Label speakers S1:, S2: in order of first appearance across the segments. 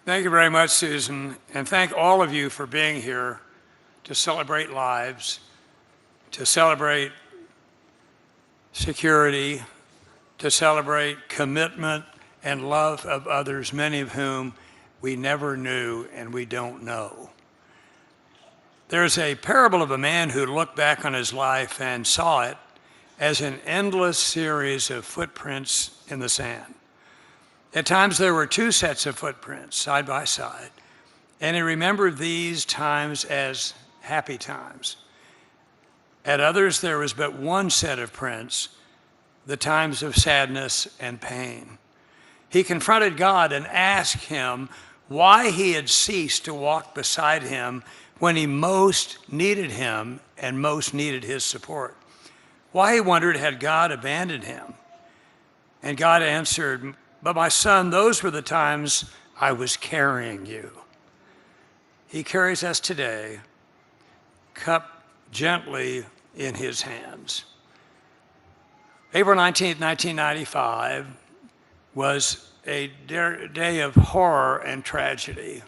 S1: Thank you very much, Susan, and thank all of you for being here to celebrate lives, to celebrate security, to celebrate commitment and love of others, many of whom we never knew and we don't know. There's a parable of a man who looked back on his life and saw it as an endless series of footprints in the sand. At times there were two sets of footprints side by side, and he remembered these times as happy times. At others there was but one set of prints, the times of sadness and pain. He confronted God and asked him why he had ceased to walk beside him when he most needed him and most needed his support. Why, he wondered, had God abandoned him? And God answered, "But my son, those were the times I was carrying you." He carries us today, cup gently in his hands. April 19th, 1995 was a day of horror and tragedy.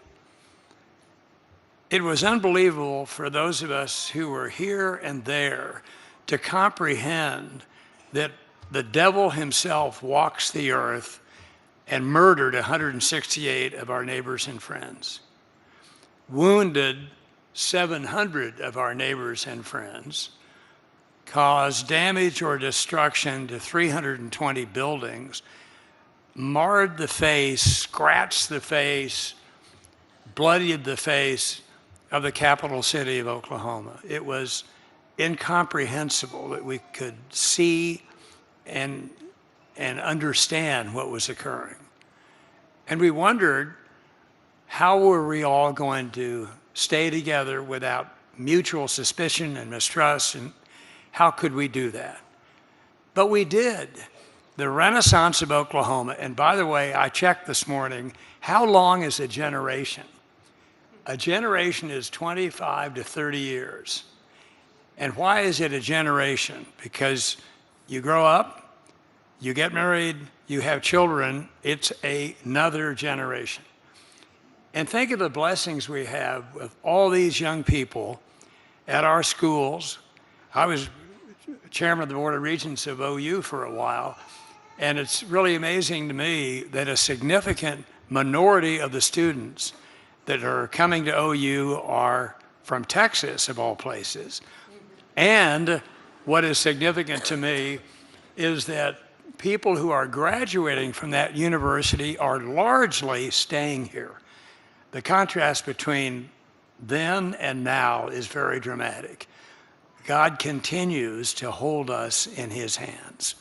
S1: It was unbelievable for those of us who were here and there to comprehend that the devil himself walks the earth and murdered 168 of our neighbors and friends, wounded 700 of our neighbors and friends, caused damage or destruction to 320 buildings, marred the face, scratched the face, bloodied the face of the capital city of Oklahoma. It was incomprehensible that we could see and understand what was occurring. And we wondered, how were we all going to stay together without mutual suspicion and mistrust, and how could we do that? But we did. The Renaissance of Oklahoma, and by the way, I checked this morning, how long is a generation? A generation is 25 to 30 years. And why is it a generation? Because you grow up, you get married, you have children, it's another generation. And think of the blessings we have with all these young people at our schools. I was chairman of the Board of Regents of OU for a while, and it's really amazing to me that a significant minority of the students that are coming to OU are from Texas, of all places. And what is significant to me is that people who are graduating from that university are largely staying here. The contrast between then and now is very dramatic. God continues to hold us in his hands.